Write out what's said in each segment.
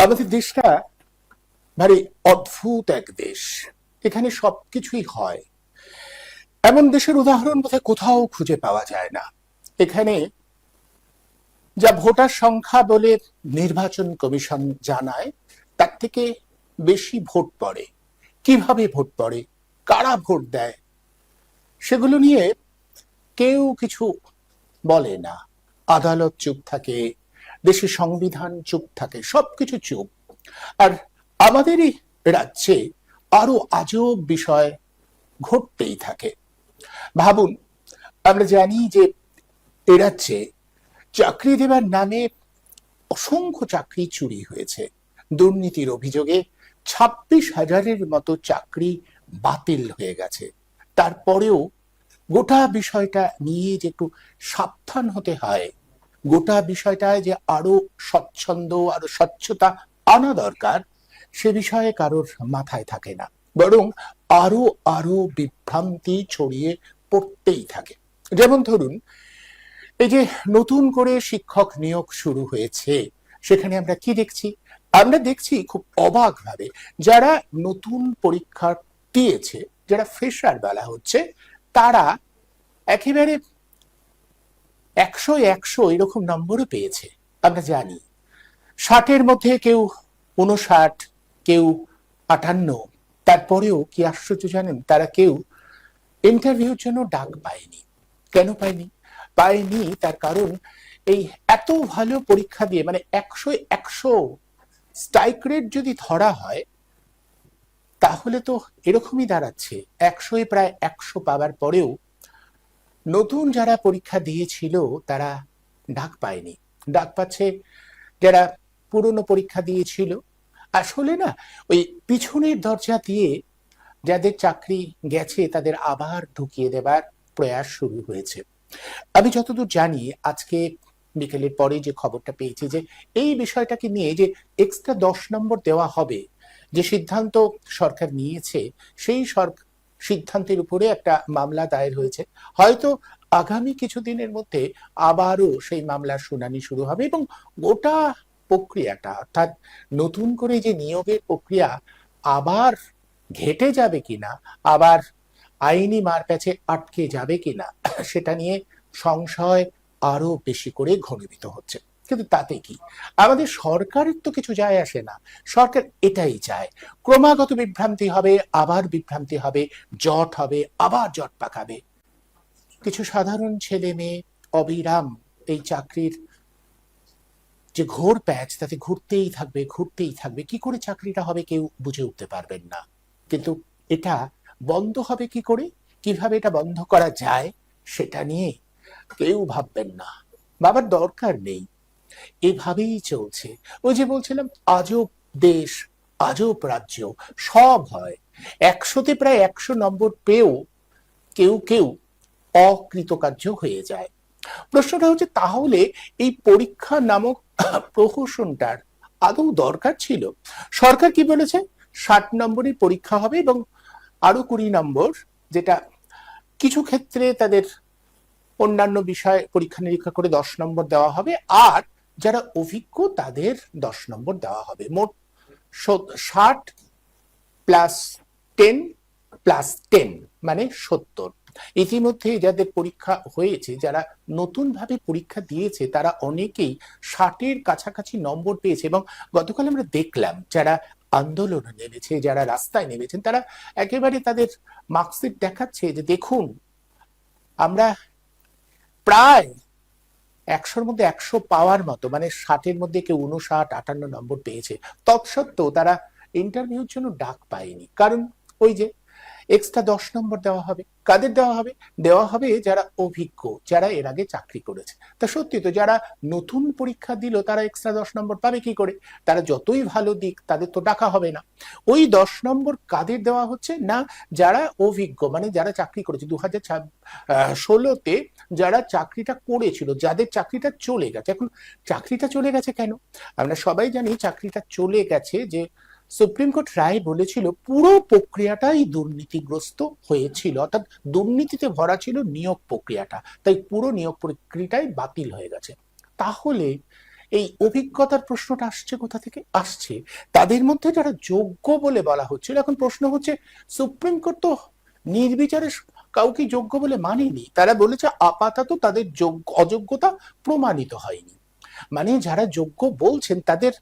আমাদের দেশটা ভারী অদ্ভুত এক দেশ। এখানে সবকিছুই হয়। এমন দেশের উদাহরণ বোধহয় কোথাও খুঁজে পাওয়া যায় না। এখানে যা ভোটার সংখ্যা বলে নির্বাচন কমিশন জানায়, তার থেকে বেশি ভোট পড়ে। কিভাবে ভোট পড়ে, কারা ভোট দেয়, সেগুলো নিয়ে কেউ কিছু বলে না। আদালত চুপ থাকে, দেশের সংবিধান চুপ থাকে, সবকিছু চুপ। আর আমাদেরই রাজ্যে আরো আজব বিষয় ঘটতেই থাকে। ভাবুন, আমরা জানি যে এ রাজ্যে চাকরি দেবার নামে অসংখ্য চাকরি চুরি হয়েছে। দুর্নীতির অভিযোগে 26,000-এর মতো চাকরি বাতিল হয়ে গেছে। তারপরেও গোটা বিষয়টা নিয়ে যে একটু সাবধান হতে হয়, গোটা বিষয়টায় যে আরো স্বচ্ছন্দ, আরো স্বচ্ছতা আনা দরকার, সে বিষয়ে কারোর মাথায় থাকে না। বরং আরো আরো বিভ্রান্তি ছড়িয়ে পড়তেই থাকে। যেমন ধরুন, এই যে নতুন করে শিক্ষক নিয়োগ শুরু হয়েছে, সেখানে আমরা কি দেখছি? আমরা দেখছি খুব অবাক ভাবে, যারা নতুন পরীক্ষা দিয়েছে, যারা ফ্রেশার বলা হচ্ছে, তারা একেবারে 100 এরকম নম্বরও পেয়েছে। আমরা জানি 60-এর মধ্যে কেউ 59, কেউ 58। তারপরেও কি আশ্চর্য জানেন, তারা কেউ ইন্টারভিউর জন্য ডাক পায়নি। কেন পায়নি? পায়নি তার কারণ, এই এত ভালো পরীক্ষা দিয়ে, মানে 100 স্ট্রাইক রেট যদি ধরা হয়, তাহলে তো এরকমই দাঁড়াচ্ছে 100-এ প্রায় 100 পাওয়ার পরেও নতুন যারা পরীক্ষা দিয়েছিল তারা ডাক পায়নি। ডাক পাচ্ছে যারা পুরনো পরীক্ষা দিয়েছিল। আসলে না, ওই পিছনের দরজা দিয়ে যাদের চাকরি গেছে তাদের আবার ঢুকিয়ে দেবার প্রয়াস শুরু হয়েছে। আমি যতদূর জানি, আজকে বিকেলের পরে যে খবরটা পেয়েছি, যে এই বিষয়টাকে নিয়ে যে এক্সট্রা 10 নম্বর দেওয়া হবে, যে সিদ্ধান্ত সরকার নিয়েছে, সেই সিদ্ধান্তের উপরে একটা মামলা দায়ের হয়েছে। হয়তো আগামী কিছুদিনের মধ্যে আবারও সেই মামলার শুনানি শুরু হবে, এবং গোটা প্রক্রিয়াটা, অর্থাৎ নতুন করে যে নিয়োগের প্রক্রিয়া আবার ঘেটে যাবে কিনা, আবার আইনি মারপ্যাচে আটকে যাবে কিনা, সেটা নিয়ে সংশয় আরো বেশি করে ঘনীভূত হচ্ছে। কিন্তু তাতে কি, আমাদের সরকারের তো কিছু যায় আসে না। সরকার এটাই চায়, ক্রমাগত বিভ্রান্তি হবে, আবার বিভ্রান্তি হবে, জট হবে, আবার জট পাকাবে। কিছু সাধারণ ছেলে মেয়ে অবিরাম এই চাকরির যে ঘোর প্যাচ, তাতে ঘুরতেই থাকবে, ঘুরতেই থাকবে। কি করে চাকরিটা হবে কেউ বুঝে উঠতে পারবেন না। কিন্তু এটা বন্ধ হবে কি করে, কিভাবে এটা বন্ধ করা যায়, সেটা নিয়ে কেউ ভাববেন না, ভাবার দরকার নেই। এভাবেই চলছে। ওই যে বলছিলাম, আজব দেশ, আজব রাজ্য, সব হয়। 100-তে প্রায় 100 নম্বর পেয়েও কেউ কেউ অকৃতকার্য হয়ে যায়। প্রশ্নটা হচ্ছে, তাহলে এই পরীক্ষা নামক প্রহসনটার আদৌ দরকার ছিল? সরকার কি বলেছে, 60 নম্বরের পরীক্ষা হবে এবং আরো 20 নম্বর, যেটা কিছু ক্ষেত্রে তাদের অন্যান্য বিষয় পরীক্ষা নিরীক্ষা করে 10 নম্বর দেওয়া হবে, আর যারা অভিজ্ঞ তাদের 10 নম্বর দেওয়া হবে। মোট 60 প্লাস 10 প্লাস 10 মানে 70। ইতিমধ্যে যাদের পরীক্ষা হয়েছে, যারা নতুন ভাবে পরীক্ষা দিয়েছে, তারা অনেকেই 60-এর কাছাকাছি নম্বর পেয়েছে। এবং গতকাল আমরা দেখলাম, যারা আন্দোলনে নেমেছে, যারা রাস্তায় নেমেছেন, তারা একেবারে তাদের মার্কশিট দেখাচ্ছে যে দেখুন, আমরা প্রায় 100-র মধ্যে 100 পাওয়ার মতো, মানে 60-এর মধ্যে কেউ 59, 58 নম্বর পেয়েছে। তৎসত্ত্বেও তারা ইন্টারভিউর জন্য ডাক পায়নি। কারণ ওই যে এক্সট্রা 10 নম্বর দেওয়া হবে। কাদের দেওয়া হবে? দেওয়া হবে যারা অভিজ্ঞ, যারা এর আগে চাকরি করেছে। তা সত্যি তো, যারা নতুন পরীক্ষা দিল তারা এক্সট্রা 10 নম্বর পাবে কি করে? তারা যতই ভালো দিক, তাদের তো ডাকা হবে না। ওই 10 নম্বর কাদের দেওয়া হচ্ছে না, যারা অভিজ্ঞ, মানে যারা চাকরি করেছে 2016-তে, যারা চাকরিটা করেছিল, যাদের চাকরিটা চলে গেছে। এখন চাকরিটা চলে গেছে কেন? আমরা সবাই জানি চাকরিটা চলে গেছে যে সুপ্রিম কোর্ট রায় বলেছিল পুরো প্রক্রিয়াটাই দুর্নীতিগ্রস্ত হয়েছিল, অর্থাৎ দুর্নীতিতে ভরা ছিল নিয়োগ প্রক্রিয়াটা, তাই পুরো নিয়োগ প্রক্রিয়াটাই বাতিল হয়ে গেছে। তাহলে এই অভিজ্ঞতার প্রশ্নটা আসছে কোথা থেকে? আসছে তাদের মধ্যে যারা যোগ্য বলে বলা হচ্ছিল। এখন প্রশ্ন হচ্ছে, সুপ্রিম কোর্ট তো নির্বিচারে কাউকে যোগ্য বলে মানেনি, তারা বলেছে আপাতত তাদের অযোগ্যতা প্রমাণিত হয়নি। মানে যারা যোগ্য বলছেন তাদের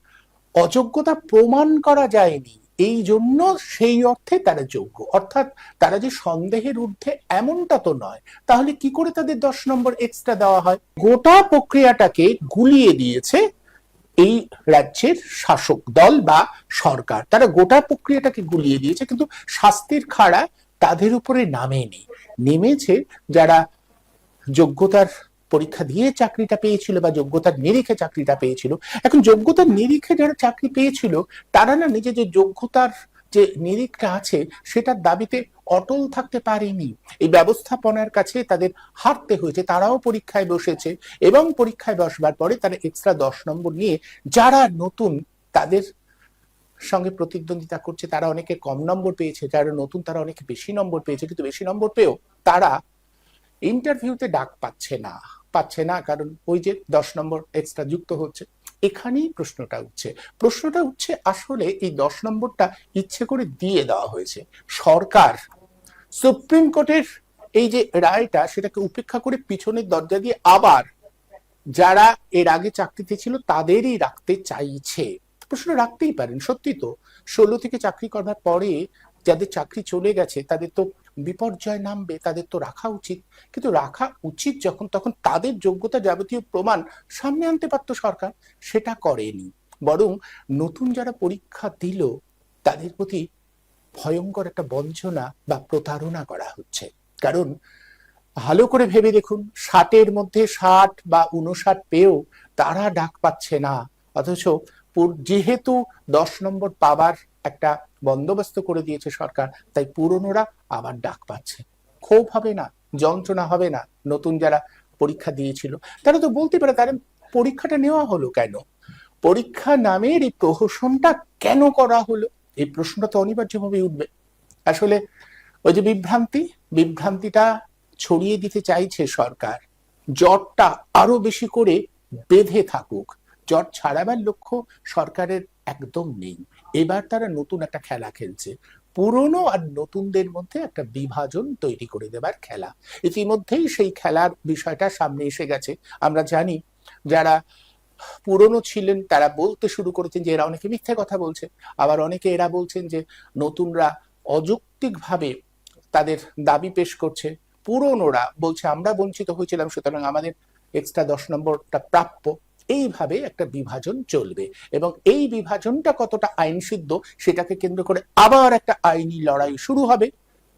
অযোগ্যতা প্রমাণ করা যায়নি, এই জন্য সেই অর্থে তারা যোগ্য, অর্থাৎ তারা যে সন্দেহের ঊর্ধ্বে এমনটা তো নয়। তাহলে কি করে তাদের 10 নম্বর এক্সট্রা দেওয়া হয়? গোটা প্রক্রিয়াটাকে গুলিয়ে দিয়েছে এই রাজ্যের শাসক দল বা সরকার। তারা গোটা প্রক্রিয়াটাকে গুলিয়ে দিয়েছে, কিন্তু শাস্তির খাড়া তাদের উপরে নামেনি, নেমেছে যারা যোগ্যতার পরীক্ষা দিয়ে চাকরিটা পেয়েছিল বা যোগ্যতার নিরিখে চাকরিটা পেয়েছিল। এখন যোগ্যতার নিরিখে যারা চাকরি পেয়েছিল তারা না নিজেদের যোগ্যতার যে নিরিখটা আছে সেটার দাবিতে অটল থাকতে পারেনি, এই ব্যবস্থাপনার কাছে তাদের হারতে হয়েছে। তারাও পরীক্ষায় বসেছে এবং পরীক্ষায় বসবার পরে তারা এক্সট্রা 10 নম্বর নিয়ে যারা নতুন তাদের সঙ্গে প্রতিদ্বন্দ্বিতা করছে, তারা অনেকে কম নম্বর পেয়েছে, যারা নতুন তারা অনেকে বেশি নম্বর পেয়েছে, কিন্তু বেশি নম্বর পেয়েও তারা ইন্টারভিউতে ডাক পাচ্ছে না, কারণ ওই যে 10 নম্বর এক্সট্রা যুক্ত হচ্ছে। এখানেই প্রশ্নটা উঠছে আসলে এই 10 নম্বরটা ইচ্ছে করে দিয়ে দেওয়া হয়েছে। সরকার সুপ্রিম কোর্টের এই যে রায়টা সেটাকে উপেক্ষা করে পিছনের দরজা দিয়ে আবার যারা এর আগে চাকরিতে ছিল তাদেরই রাখতে চাইছে। প্রশ্ন রাখতেই পারেন, সত্যি তো 16 থেকে চাকরি করবার পরে যাদের চাকরি চলে গেছে তাদের তো বিপর্যয় নামবে, তাদের তো রাখা উচিত। কিন্তু রাখা উচিত যখন, তখন তাদের যোগ্যতা যাবতীয় প্রমাণ সামনে আনতে পারত সরকার, সেটা করেনি। বরং নতুন যারা পরীক্ষা দিল তাদের প্রতি ভয়ঙ্কর একটা বঞ্চনা বা প্রতারণা করা হচ্ছে। কারণ ভালো করে ভেবে দেখুন, 60-এর মধ্যে 60 বা 59 পেয়েও তারা ডাক পাচ্ছে না, অথচ যেহেতু 10 নম্বর পাবার একটা বন্দোবস্ত করে দিয়েছে সরকার, তাই পুরনোরা আবার ডাক পাচ্ছে। ক্ষোভ হবে না, যন্ত্রণা হবে না? নতুন যারা পরীক্ষা দিয়েছিল তারা তো বলতে পারে, তারা পরীক্ষাটা নেওয়া হলো কেন, পরীক্ষা নামের এই প্রহসনটা কেন করা হলো? এই প্রশ্নটা তো অনিবার্যভাবে উঠবে। আসলে ওই যে বিভ্রান্তিটা ছড়িয়ে দিতে চাইছে সরকার, জটটা আরো বেশি করে বেঁধে থাকুক। জট ছাড়াবার লক্ষ্য সরকারের একদম নেই। এবার তারা নতুন একটা খেলা খেলছে, পুরনো আর নতুনদের মধ্যে একটা বিভাজন তৈরি করে দেবার খেলা। ইতিমধ্যেই সেই খেলার বিষয়টা সামনে এসে গেছে। আমরা জানি যারা পুরনো ছিলেন তারা বলতে শুরু করেছেন যে এরা অনেকে মিথ্যে কথা বলছে, আবার অনেকে এরা বলছেন যে নতুনরা অযৌক্তিকভাবে তাদের দাবি পেশ করছে, পুরনোরা বলছে আমরা বঞ্চিত হয়েছিলাম সুতরাং আমাদের এক্সট্রা 10 নম্বরটা প্রাপ্য। এইভাবে একটা বিভাজন চলবে এবং এই বিভাজনটা কতটা আইন সিদ্ধ সেটাকে কেন্দ্র করে আবার একটা আইনি লড়াই শুরু হবে।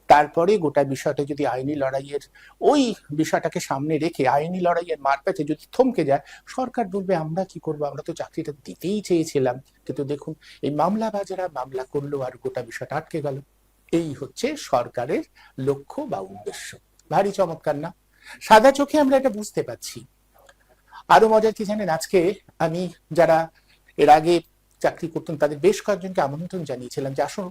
তারপরে গোটা বিষয়টা যদি আইনি লড়াইয়ের ওই বিষয়টাকে সামনে রেখে আইনি লড়াইয়ের মারপ্যাচে যদি থমকে যায়, সরকার বলবে আমরা কি করবো, আমরা তো চাকরিটা দিতেই চেয়েছিলাম, কিন্তু দেখুন এই মামলাবাজেরা মামলা করলো আর গোটা বিষয়টা আটকে গেল। এই হচ্ছে সরকারের লক্ষ্য বা উদ্দেশ্য। ভারী চমৎকার না? সাদা চোখে আমরা এটা বুঝতে পারছি। আরো মজার কি জানেন, আজকে আমি যারা এর আগে চাকরি করতেন তাদের বেশ কয়েকজনকে আমন্ত্রণ জানিয়েছিলাম যে আসুন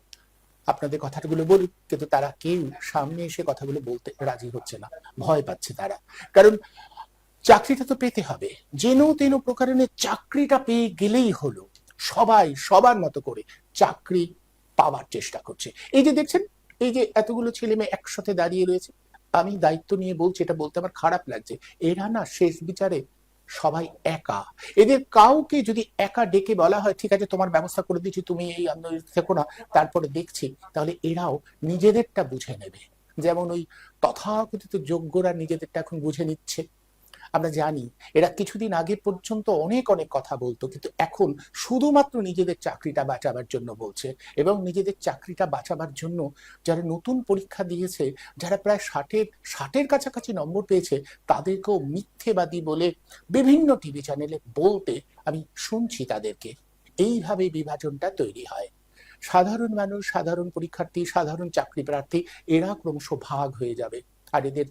আপনাদের কথাগুলো বলুন, কিন্তু তারা কেউ সামনে এসে কথাগুলো বলতে রাজি হচ্ছে না, ভয় পাচ্ছে তারা। কারণ চাকরিটা তো পেতে হবে, যেন তেন প্রকারের চাকরিটা পেয়ে গেলেই হলো। সবাই সবার মতো করে চাকরি পাওয়ার চেষ্টা করছে। এই যে দেখছেন, এই যে এতগুলো ছেলে মেয়ে একসাথে দাঁড়িয়ে রয়েছে, আমি দায়িত্ব নিয়ে বলছি, এটা বলতে আমার খারাপ লাগছে, এরা না শেষ বিচারে সবাই একা। এদের কাউকে যদি একা ডেকে বলা হয় ঠিক আছে তোমার ব্যবস্থা করে দিচ্ছি তুমি এই আন্দোলন থেকো না, তারপরে দেখছি, তাহলে এরাও নিজেদেরটা বুঝে নেবে। যেমন ওই তথাকথিত যোগ্যরা নিজেদেরটা এখন বুঝে নিচ্ছে। আমরা জানি এরা কিছুদিন আগে পর্যন্ত অনেক অনেক কথা বলতো, কিন্তু এখন শুধুমাত্র নিজেদের চাকরিটা বাঁচাবার জন্য বলছে। এবং নিজেদের চাকরিটা বাঁচাবার জন্য যারা নতুন পরীক্ষা দিয়েছে, যারা প্রায় 60-এর কাছাকাছি নম্বর পেয়েছে, তাদেরকেও মিথ্যেবাদী বলে বিভিন্ন টিভি চ্যানেলে বলতে আমি শুনছি তাদেরকে। এইভাবে বিভাজনটা তৈরি হয়। সাধারণ মানুষ, সাধারণ পরীক্ষার্থী, সাধারণ চাকরি প্রার্থী, এরা ক্রমশ ভাগ হয়ে যাবে। আর এদের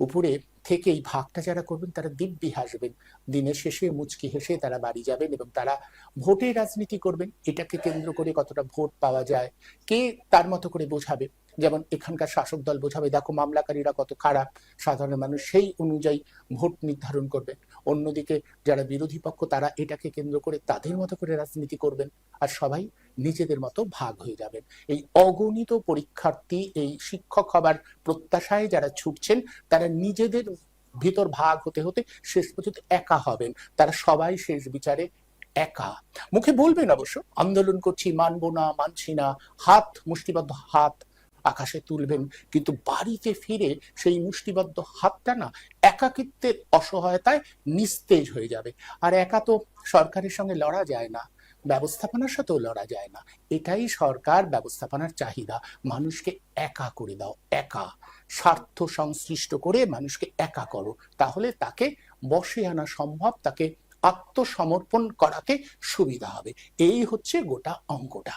উপরে থেকে এই ভাগটা যারা করবেন তারা দিব্যি হাসবেন, দিনের শেষে মুচকি হেসে তারা বাড়ি যাবেন এবং তারা ভোটের রাজনীতি করবেন। এটাকে কেন্দ্র করে কতটা ভোট পাওয়া যায় কে তার মতো করে বোঝাবে। যেমন এখানকার শাসক দল বোঝাবে দেখো মামলাকারীরা কত খারাপ, সাধারণ মানুষ সেই অনুযায়ী ভোট নির্ধারণ করবেন। অন্যদিকে যারা বিরোধী পক্ষ তারা এটাকে কেন্দ্র করে তাদের মতো করে রাজনীতি করবেন, আর সবাই নিজেদের মতো ভাগ হয়ে যাবেন। এই অগণিত পরীক্ষার্থী এই শিক্ষক হবার প্রত্যাশায় যারা ছুটছেন তারা নিজেদের ভিতর ভাগ হতে হতে শেষ পর্যন্ত একা হবেন। তারা সবাই শেষ বিচারে একা। মুখে বলবেন অবশ্য আন্দোলন করছি, মানবো না, মানছি না, হাত মুষ্টিবদ্ধ হাত আকাশে তুলবেন, কিন্তু বাড়িতে ফিরে সেই মুষ্টিবদ্ধ হাতটা না একাকিত্বের অসহায়তায় নিস্তেজ হয়ে যাবে। আর একা তো সরকারের সঙ্গে লড়া যায় না, ব্যবস্থাপনার সাথেও লড়া যায় না। এটাই সরকার ব্যবস্থাপনার চাহিদা, মানুষকে একা করে দাও, একা স্বার্থ সংশ্লিষ্ট করে মানুষকে একা করো, তাহলে তাকে বশে আনা সম্ভব, তাকে আত্মসমর্পণ করাতে সুবিধা হবে। এই হচ্ছে গোটা অঙ্কটা।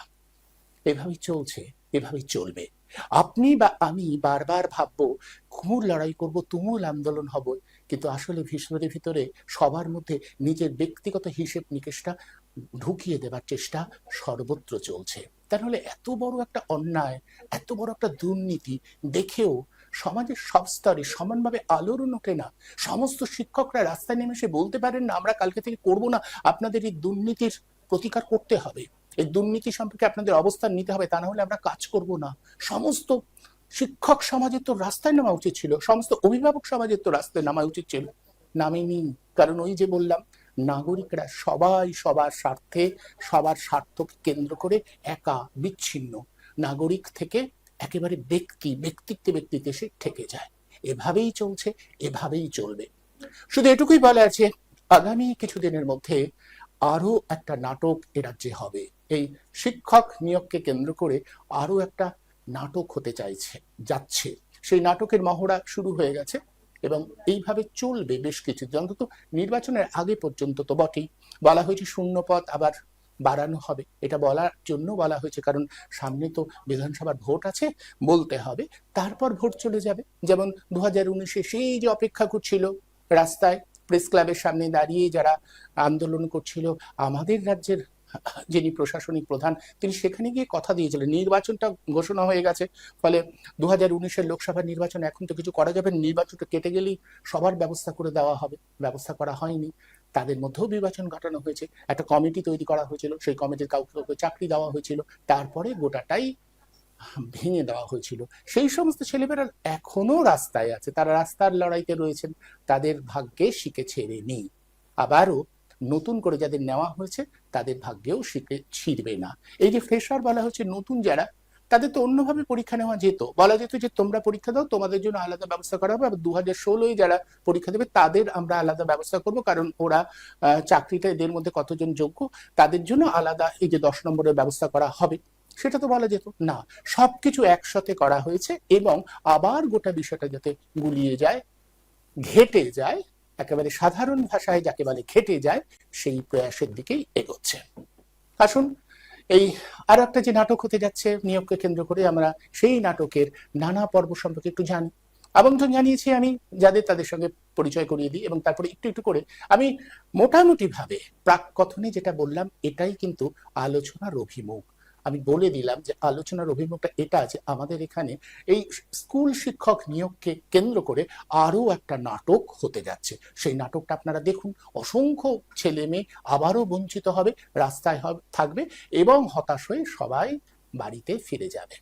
এভাবেই চলছে, এভাবেই চলবে। আপনি বা আমি বারবার ভাববো খুব লড়াই করব, তুমুল আন্দোলন হব, কিন্তু আসলে ভিতরে ভিতরে সবার মধ্যে নিজের ব্যক্তিগত হিসেব নিকেশটা ঢুকিয়ে দেবার চেষ্টা সর্বত্র চলছে। তাহলে এত বড় একটা অন্যায়, এত বড় একটা দুর্নীতি দেখেও সমাজের সব স্তরে সমানভাবে আলোড়ন ওঠে না। সমস্ত শিক্ষকরা রাস্তায় নেমে এসে বলতে পারেন না আমরা কালকে থেকে করব না, আপনাদের এই দুর্নীতির প্রতিকার করতে হবে, এই দুর্নীতি সম্পর্কে আপনাদের অবস্থান নিতে হবে, তা না হলে আমরা কাজ করব না। সমস্ত শিক্ষক সমাজের তো রাস্তায় নামা উচিত ছিল, সমস্ত অভিভাবক সমাজের তো রাস্তায় নামা উচিত ছিল, নামেনি। কারণ ওই যে বললাম, নাগরিকরা সবাই সবার স্বার্থে, সবার স্বার্থকে কেন্দ্র করে একা বিচ্ছিন্ন নাগরিক থেকে একেবারে ব্যক্তিত্বে সে ঠেকে যায়। এভাবেই চলছে, এভাবেই চলবে। শুধু এটুকুই বলা আছে, আগামী কিছুদিনের মধ্যে আরো একটা নাটক এ রাজ্যে হবে। এই শিক্ষক নিয়োগকে কেন্দ্র করে আরো একটা নাটক হতে যাচ্ছে। সেই নাটকের মহড়া শুরু হয়ে গেছে এবং এইভাবে চলবে বেশ কিছুদিন, অন্তত নির্বাচনের আগে পর্যন্ত তো বটেই। বলা হয়েছে শূন্য পদ আবার বাড়ানো হবে, এটা বলার জন্য বলা হয়েছে কারণ সামনে তো বিধানসভার ভোট আছে, বলতে হবে, তারপর ভোট চলে যাবে। যেমন 2019-এ সেই যে অপেক্ষা করছিল রাস্তায় প্রেস ক্লাবের সামনে দাঁড়িয়ে যারা আন্দোলন করছিল, আমাদের রাজ্যের যিনি প্রশাসনিক প্রধান তিনি সেখানে গিয়ে কথা দিয়েছিলেন নির্বাচনটা ঘোষণা হয়ে গেছে, ফলে 2019-এর লোকসভা নির্বাচন এখন তো কিছু করা যাবে, নির্বাচনটা কেটে গেলেই সবার ব্যবস্থা করে দেওয়া হবে, ব্যবস্থা করা হয়নি। তাদের মধ্যেও বিভাজন ঘটানো হয়েছে, একটা কমিটি তৈরি করা হয়েছিল, সেই কমিটির কাউকে কাউকে চাকরি দেওয়া হয়েছিল, তারপরে গোটাটাই ভেঙে দেওয়া হয়েছিল। সেই সমস্ত ছেলেমেয়েরা এখনো রাস্তায় আছে, তারা রাস্তার লড়াইতে রয়েছেন, তাদের ভাগ্যে শিখে ছেড়ে নেই। আবারও নতুন করে যাদের নেওয়া হয়েছে তাদের ভাগ্যেও শিখে ছিড়বে না। এই যে ফ্রেশার বলা হচ্ছে, নতুন যারা, তাদের তো অন্যভাবে পরীক্ষা নেওয়া যেত, বলা যেত যে তোমরা পরীক্ষা দাও, তোমাদের জন্য আলাদা ব্যবস্থা করা হবে, আবার 2016-এ যারা পরীক্ষা দেবে তাদের আমরা আলাদা ব্যবস্থা করব, কারণ ওরা চাকরিটা এদের মধ্যে কতজন যোগ্য তাদের জন্য আলাদা এই যে 10 নম্বরের ব্যবস্থা করা হবে, সেটা তো বলা যেত না। সবকিছু একসাথে করা হয়েছে এবং আবার গোটা বিষয়টা যাতে গুলিয়ে যায়, ঘেটে যায়, একেবারে সাধারণ ভাষায় যাকে বলে ঘেটে যায়, সেই প্রয়াসের দিকেই এগোচ্ছে। আসুন এই আর একটা যে নাটক হতে যাচ্ছে নিয়োগকে কেন্দ্র করে, আমরা সেই নাটকের নানা পর্ব সম্পর্কে একটু জানি। আমন্ত্রণ জানিয়েছি আমি যাদের, তাদের সঙ্গে পরিচয় করিয়ে দিই এবং তারপরে একটু একটু করে আমি মোটামুটি ভাবে প্রাক কথনে যেটা বললাম এটাই কিন্তু আলোচনার অভিমুখ। আমি বলে দিলাম যে আলোচনার অভিমুখটা এটা আছে, আমাদের এখানে এই স্কুল শিক্ষক নিয়োগকে কেন্দ্র করে আরো একটা নাটক হতে যাচ্ছে। সেই নাটকটা আপনারা দেখুন, অসংখ্য ছেলে মেয়ে আবারও বঞ্চিত হবে, রাস্তায় থাকবে এবং হতাশ হয়ে সবাই বাড়িতে ফিরে যাবে।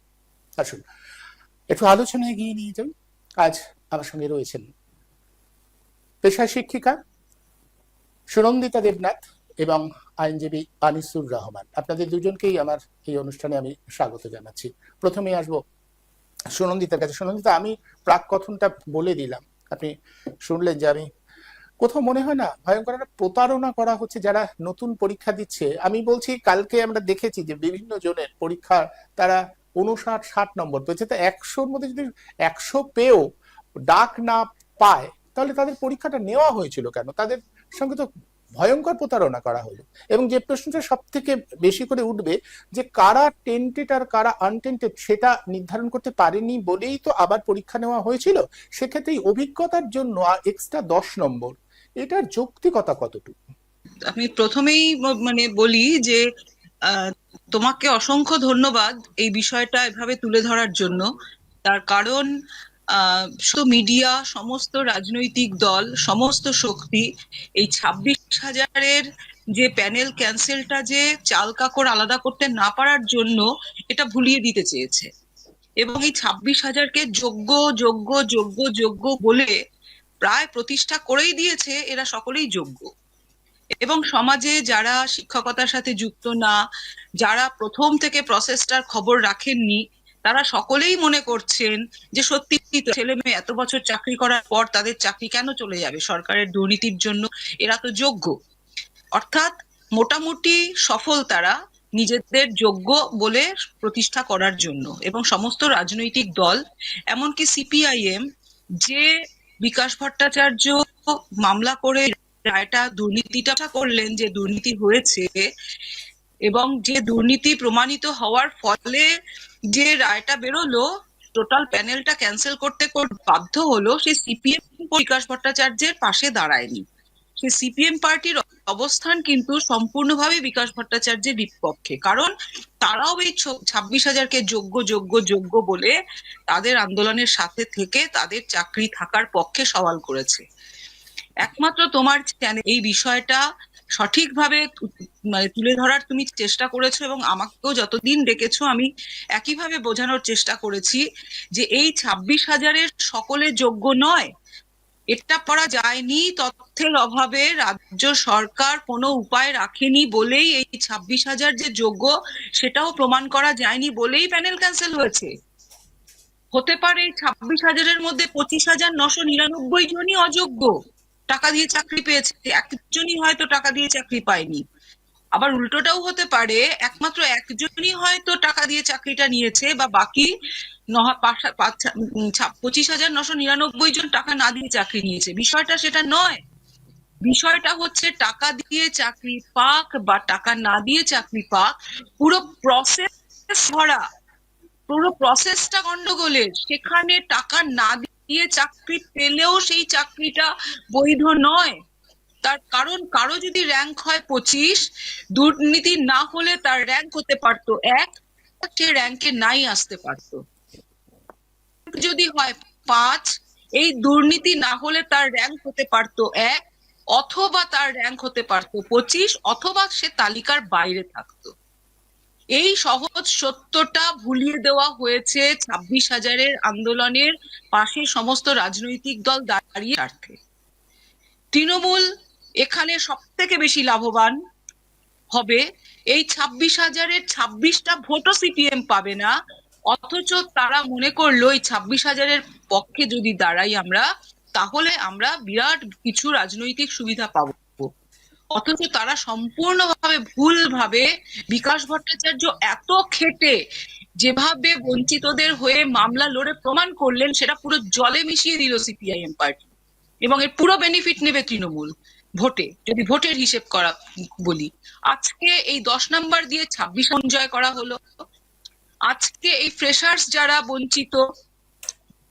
আসুন একটু আলোচনায় এগিয়ে নিয়ে যাই। আজ আমার সঙ্গে রয়েছেন পেশায় শিক্ষিকা সুনন্দিতা দেবনাথ এবং আইনজীবী আনিসুর রহমান। আপনাদের দুজনকেই আমার এই অনুষ্ঠানে আমি স্বাগত জানাচ্ছি। প্রথমে আসবো সুনন্দিতার কাছে। সুনন্দিতা, আমি প্রাক কথনটা বলে দিলাম, আপনি শুনলেন যে আমি কোথাও মনে হয় না ভয়ঙ্কর একটা প্রতারণা করা হচ্ছে যারা নতুন পরীক্ষা দিচ্ছে। আমি বলছি কালকে আমরা দেখেছি যে বিভিন্ন জনের পরীক্ষা তারা 59-60 নম্বর পেয়েছে, তা 100-র মধ্যে যদি 100 পেয়েও ডাক না পায় তাহলে তাদের পরীক্ষাটা নেওয়া হয়েছিল কেন? তাদের সঙ্গে তো ভয়ঙ্কর প্রতারণা করা হলো। এবং যে প্রশ্নটা সব থেকে বেশি করে উঠবে যে কারা টেন্টেড আর কারা আনটেন্টেড সেটা নির্ধারণ করতে পারেনি বলেই তো আবার পরীক্ষা নেওয়া হয়েছিল। সেক্ষেত্রে অভিজ্ঞতার জন্য এক্সট্রা 10 নম্বর, এটার যৌক্তিকতা কতটুকু? আমি প্রথমেই মানে বলি যে তোমাকে অসংখ্য ধন্যবাদ এই বিষয়টা এভাবে তুলে ধরার জন্য। তার কারণ শুধু মিডিয়া, সমস্ত রাজনৈতিক দল, সমস্ত শক্তি এই 26,000-এর যে প্যানেল ক্যান্সেলটা যে চাল কাকড় আলাদা করতে না পারার জন্য এটা ভুলিয়ে দিতে চেয়েছে। এবং এই 26,000-কে যোগ্য যোগ্য যোগ্য যোগ্য বলে প্রায় প্রতিষ্ঠা করেই দিয়েছে এরা সকলেই যোগ্য। এবং সমাজে যারা শিক্ষকতার সাথে যুক্ত না, যারা প্রথম থেকে প্রসেসটার খবর রাখেননি, তারা সকলেই মনে করছেন যে সত্যি ছেলে মেয়ে এত বছর চাকরি করার পর তাদের চাকরি কেন চলে যাবে সরকারের দুর্নীতির জন্য, এরা তো যোগ্য। অর্থাৎ মোটামুটি সফল তারা নিজেদের যোগ্য বলে প্রতিষ্ঠা করার জন্য। এবং সমস্ত রাজনৈতিক দল, এমনকি সিপিআইএম, যে বিকাশ ভট্টাচার্য মামলা করে রায়টা দুর্নীতিটা করলেন, যে দুর্নীতি হয়েছে এবং যে দুর্নীতি প্রমাণিত হওয়ার ফলে যে রায়টা বেরোলো, টোটাল প্যানেলটা ক্যান্সেল করতে বাধ্য হলো, সেই সিপিএম বিকাশ ভট্টাচার্যের পাশে দাঁড়ায়নি। সেই সিপিএম পার্টির অবস্থান কিন্তু সম্পূর্ণভাবে বিকাশ ভট্টাচার্যের বিপক্ষে। কারণ তারাও এই 26,000-কে যোগ্য যোগ্য যোগ্য বলে তাদের আন্দোলনের সাথে থেকে তাদের চাকরি থাকার পক্ষে সওয়াল করেছে। একমাত্র তোমার চ্যানেল এই বিষয়টা সঠিকভাবে মানে তুলে ধরার তুমি চেষ্টা করেছো, এবং আমাকেও যতদিন ডেকেছো আমি একইভাবে বোঝানোর চেষ্টা করেছি যে এই 26,000-এর সকলে যোগ্য নয়। এটা করা যায়নি, তথ্যের অভাবে রাজ্য সরকার কোনো উপায় রাখেনি বলেই এই 26,000 যে যোগ্য সেটাও প্রমাণ করা যায়নি বলেই প্যানেল ক্যান্সেল হয়েছে। হতে পারে এই 26,000-এর মধ্যে 25,999 জনই অযোগ্য, টাকা দিয়ে চাকরি পেয়েছে, একজনই হয়তো টাকা দিয়ে চাকরি পায়নি। আবার উল্টোটাও হতে পারে, একমাত্র একজনই হয়তো টাকা দিয়ে চাকরিটা নিয়েছে, বা বাকি 25,999 জন টাকা না দিয়ে চাকরি নিয়েছে। বিষয়টা সেটা নয়। বিষয়টা হচ্ছে টাকা দিয়ে চাকরি পাক বা টাকা না দিয়ে চাকরি পাক, পুরো প্রসেস ভরা, পুরো প্রসেসটা গন্ডগোলের। সেখানে টাকা না দিয়ে চাকরি পেলেও সেই চাকরিটা বৈধ নয়। তার কারণ কারো যদি র্যাঙ্ক হয় 25, দুর্নীতি না হলে তার র্যাঙ্ক হতে পারতো 1, সে র্যাঙ্কে নাই আসতে পারতো। যদি হয় 5, এই দুর্নীতি না হলে তার র্যাঙ্ক হতে পারতো 1, অথবা তার র্যাঙ্ক হতে পারতো 25, অথবা সে তালিকার বাইরে থাকতো। এই সহজ সত্যটা ভুলিয়ে দেওয়া হয়েছে 26,000-এর আন্দোলনের পাশে সমস্ত রাজনৈতিক দল দাঁড়িয়ে স্বার্থে। তৃণমূল এখানে সব থেকে বেশি লাভবান হবে। এই 26,000-এর 26টা ভোটও সিপিএম পাবে না, অথচ তারা মনে করলো এই 26,000-এর পক্ষে যদি দাঁড়াই আমরা, তাহলে আমরা বিরাট কিছু রাজনৈতিক সুবিধা পাবো। অথচ তারা সম্পূর্ণভাবে ভুলভাবে, বিকাশ ভট্টাচার্য এত খেটে যেভাবে বঞ্চিতদের হয়ে মামলা লড়ে প্রমাণ করলেন, সেটা পুরো জলে মিশিয়ে দিল সিপিআইএম পার্টি। এবং এর পুরো বেনিফিট নেবে তৃণমূল ভোটে, যদি ভোটের হিসেব করা বলি। আজকে এই 10 নাম্বার দিয়ে 26 জয় করা হলো। আজকে এই ফ্রেশার্স যারা বঞ্চিত,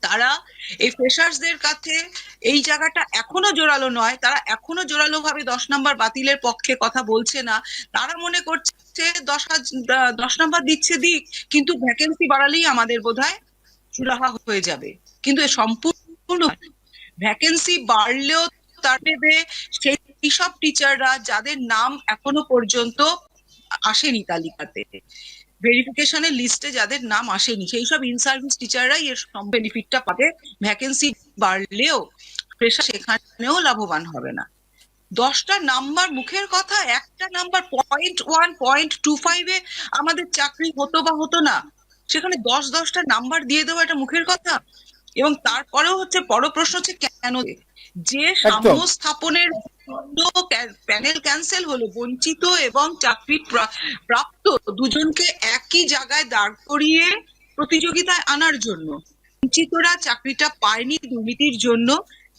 তারা এই ফ্রেশার্সদের কাছে এই জায়গাটা এখনো জোরালো নয়, তারা এখনো জোরালো ভাবে 10 নাম্বার বাতিলের পক্ষে কথা বলছে না। তারা মনে করছে 10 নাম্বার দিচ্ছে দিক, কিন্তু ভ্যাকেন্সি বাড়ালেই আমাদের বোধহয় সুরাহা হয়ে যাবে। কিন্তু সম্পূর্ণ ভ্যাকেন্সি বাড়লেও তার দেবে সেই সব টিচাররা যাদের নাম এখনো পর্যন্ত আসেনি তালিকাতে, ভেরিফিকেশনের লিস্টে যাদের নাম আসেনি, সেই সব ইন সার্ভিস টিচাররাই এর বেনিফিটটা পাবে। ভ্যাকেন্সি বাড়লেও ফ্রেশার সেখানেও লাভবান হবে না। 10টা নাম্বার মুখের কথা, একটা নাম্বার 0.1 0.25-এ আমাদের চাকরি হতো বা হতো না, সেখানে 10টা নাম্বার দিয়ে দেওয়া এটা মুখের কথা। এবং তারপরেও হচ্ছে বড় প্রশ্ন হচ্ছে কেন যে সাম্য স্থাপনের প্যানেল ক্যান্সেল হলো, বঞ্চিত এবং চাকরি প্রাপ্ত দুজনকে একই জায়গায় দাঁড় করিয়ে প্রতিযোগিতায় আনার জন্য। বঞ্চিতরা চাকরিটা পায়নি দুর্নীতির জন্য,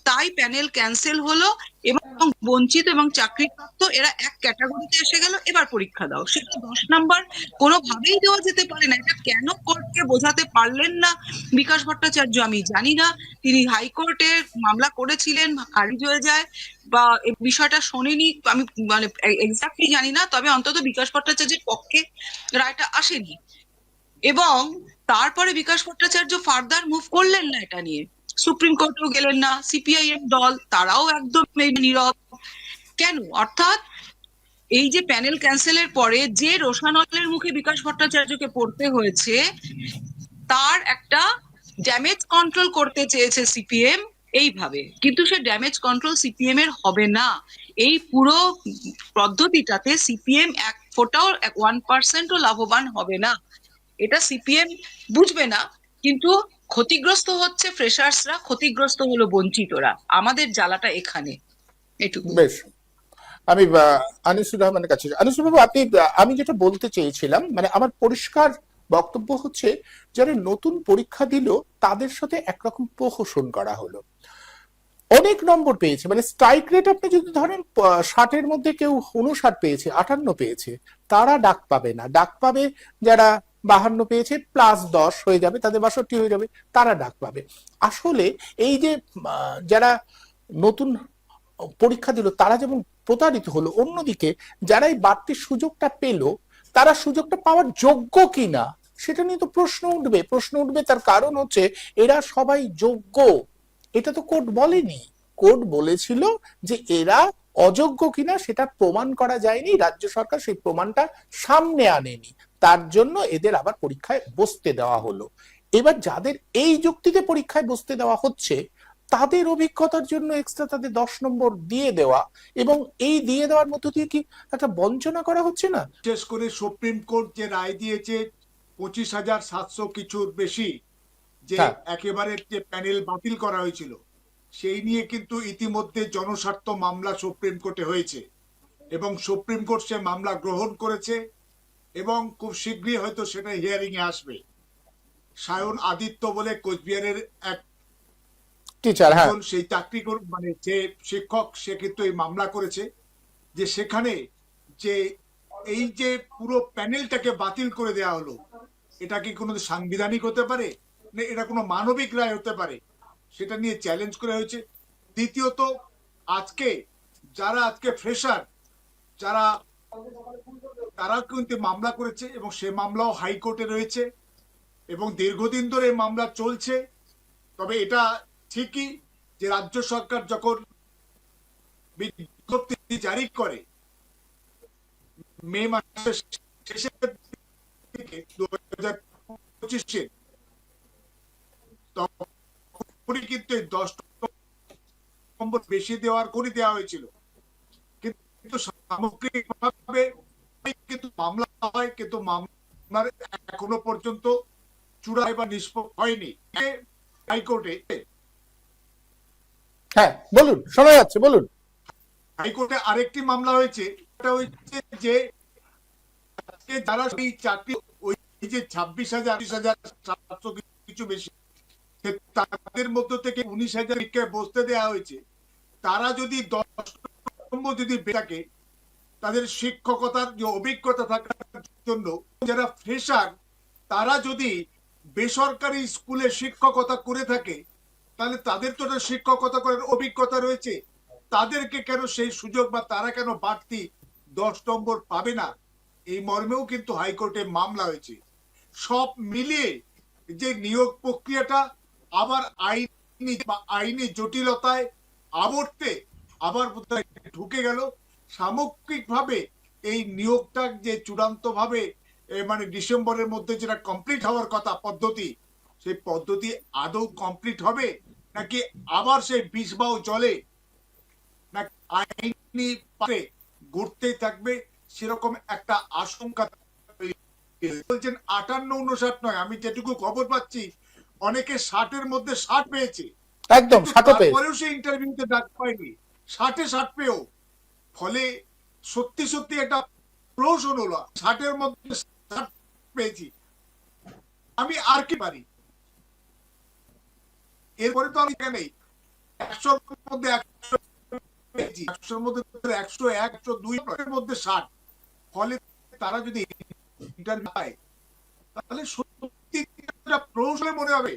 তাই প্যানেল ক্যান্সেল হলো এবং বঞ্চিত এবং চাকরিপ্রাপ্ত এরা এক ক্যাটাগরিতে এসে গেল, এবার পরীক্ষা দাও। সেটা 10 নম্বর কোনোভাবেই দেওয়া যেতে পারে না। এটা কেন কোর্টকে বোঝাতে পারলেন না বিকাশ ভট্টাচার্য আমি জানি না। তিনি হাইকোর্টে মামলা করেছিলেন, খারিজ হয়ে যায়, বা এই বিষয়টা শোনেনি আমি, মানে এক্স্যাক্টলি জানি না, তবে অন্তত বিকাশ ভট্টাচার্যের পক্ষে রায়টা আসেনি। এবং তারপরে বিকাশ ভট্টাচার্য ফার্দার মুভ করলেন না এটা নিয়ে, সুপ্রিম কোর্টেও গেলেন না। সিপিআইএম দল তারাও একদম নীরব। কেন? অর্থাৎ এই যে প্যানেল ক্যান্সেলের পরে যে রোষানলের মুখে বিকাশ ভট্টাচার্যকে পড়তে হয়েছে, তার একটা ড্যামেজ কন্ট্রোল করতে চেয়েছে সিপিএম এইভাবে, কিন্তু সে ড্যামেজ কন্ট্রোল সিপিএম এর হবে না। এই পুরো পদ্ধতিটাতে সিপিএম এক ফোঁটাও 1%ও লাভবান হবে না। এটা সিপিএম বুঝবে না, কিন্তু ক্ষতিগ্রস্ত হচ্ছে ফ্রেশার্সরা, ক্ষতিগ্রস্ত হলো বঞ্চিতরা। আমাদের জ্বালাটা এখানে। এটুকু। বেশ, আমি আনিসুর রহমানের কাছে, আনিসুর বাবু আপনি, আমি যেটা বলতে চেয়েছিলাম, মানে আমার পরিষ্কার বক্তব্য হচ্ছে যারা নতুন পরীক্ষা দিল তাদের সাথে একরকম প্রহসন করা হলো। অনেক নম্বর পেয়েছে, মানে স্ট্রাইক রেট আপনি যদি ধরেন 60-এর মধ্যে কেউ 59 পেয়েছে, 58 পেয়েছে, তারা ডাক পাবে না। ডাক পাবে যারা 52 পেয়েছে +10 হয়ে যাবে, তাদের 62 হয়ে যাবে, তারা ডাক পাবে। আসলে এই যে যারা নতুন পরীক্ষা দিল তারা যেমন প্রতারিত হলো, অন্যদিকে যারা এই বাড়তি সুযোগটা পেল তারা সুযোগটা পাওয়ার যোগ্য কিনা সেটা নিয়ে তো প্রশ্ন উঠবে। তার কারণ হচ্ছে এরা সবাই যোগ্য, এটা তো কোর্ট বলেনি। কোর্ট বলেছিল যে এরা অযোগ্য কিনা সেটা প্রমাণ করা যায়নি, রাজ্য সরকার সেই প্রমাণটা সামনে আনেনি, তার জন্য এদের আবার পরীক্ষায় বসতে দেওয়া হলো। এবার যাদের এই যুক্তিতে পরীক্ষায় বসতে দেওয়া হচ্ছে তাদের অভিজ্ঞতার জন্য এক্সট্রা তাদের 10 নম্বর দিয়ে দেওয়া, এবং এই দিয়ে দেওয়ার মধ্য দিয়ে কি একটা বঞ্চনা করা হচ্ছে না? বিশেষ করে সুপ্রিম কোর্ট যে রায় দিয়েছে 25,700 কিছুর বেশি, যে একেবারে যে প্যানেল বাতিল করা হয়েছিল, সেই নিয়ে কিন্তু ইতিমধ্যে জনস্বার্থ মামলা সুপ্রিম কোর্টে হয়েছে এবং সুপ্রিম কোর্ট সে মামলা গ্রহণ করেছে এবং খুব শীঘ্রই হয়তো সেটা হিয়ারিং এ আসবে। সায়ন আদিত্য বলে কোচবিহারের এক টিচার, সেই চাকরি মানে যে শিক্ষক, সে কিন্তু এই মামলা করেছে যে সেখানে যে এই যে পুরো প্যানেলটাকে বাতিল করে দেওয়া হলো, এটা কি কোনো সাংবিধানিক হতে পারে না এটা কোনো মানবিক রায় হতে পারে, সেটা নিয়ে চ্যালেঞ্জ করা হয়েছে। দ্বিতীয়ত, আজকে ফ্রেশার যারা, তারা কিন্তু মামলা করেছে এবং সে মামলাও হাইকোর্টে রয়েছে এবং দীর্ঘদিন ধরে মামলা চলছে। তবে এটা ঠিকই যে রাজ্য সরকার যখন বিজ্ঞপ্তি জারি করে মে মাসের শেষের দিকে 2025, তখনই কিন্তু 10 নম্বর বেশি দেওয়া হয়েছিল, কিন্তু সামগ্রিকভাবে কিন্তু মামলা হয়, কিন্তু মামলার এখনো পর্যন্ত চূড়ায় বা নিষ্পত্তি হয়নি হাইকোর্টে। হ্যাঁ বলুন, শোনা যাচ্ছে, বলুন। হাইকোর্টে আরেকটি মামলা হয়েছে, এটা হচ্ছে যে যারা এই চাকরি, ওই যে 26,000 কিছু বেশি, তাদের মধ্য থেকে 19,000 পরীক্ষায় বসতে দেওয়া হয়েছে। তারা যদি 10 নম্বর যদি থাকে, তাদের শিক্ষকতার যে অভিজ্ঞতা থাকার জন্য, যারা ফ্রেশার তারা যদি বেসরকারি স্কুলে শিক্ষকতা করে থাকে, তাহলে তাদের তো শিক্ষকতা করার অভিজ্ঞতা রয়েছে, তাদেরকে কেন সেই সুযোগ বা তারা কেন বাড়তি 10 নম্বর পাবে না, এই মর্মেও কিন্তু হাইকোর্টে মামলা হয়েছে। সব মিলিয়ে যে নিয়োগ প্রক্রিয়াটা আবার আইনি জটিলতায় আবর্তে আবার ঢুকে গেল। সামগ্রিকভাবে এই নিয়োগটা যে চূড়ান্ত ভাবে মানে ডিসেম্বরের মধ্যে যেটা কমপ্লিট হওয়ার কথা পদ্ধতি, সেই পদ্ধতি আদৌ কমপ্লিট হবে নাকি আবার সেই বিষবাও জলে না আইনি পারে ঘুরতেই থাকবে, সেরকম একটা আশঙ্কা। বলছেন 58-59 নয়, আমি যেটুকু খবর পাচ্ছি অনেকে 60-এর মধ্যে 60 পেয়েছে, একদম 60 পেয়েছে, তারপরেও সে ইন্টারভিউতে ডাক পায়নি 60-60 পেয়েও। ফলে সত্যি একটা প্রশ্ন হলো, 60-এর মধ্যে 60 পেয়েছি, আমি আর কি পারি? এরপরে তো আমি নেই, 100-র মধ্যে 100 পেয়েছি, 100-র মধ্যে 101, 102 এর মধ্যে 60। ফলে তারা যদি ইন্টারভিউ পায় তাহলে সত্যি একটা প্রশ্ন মনে হবে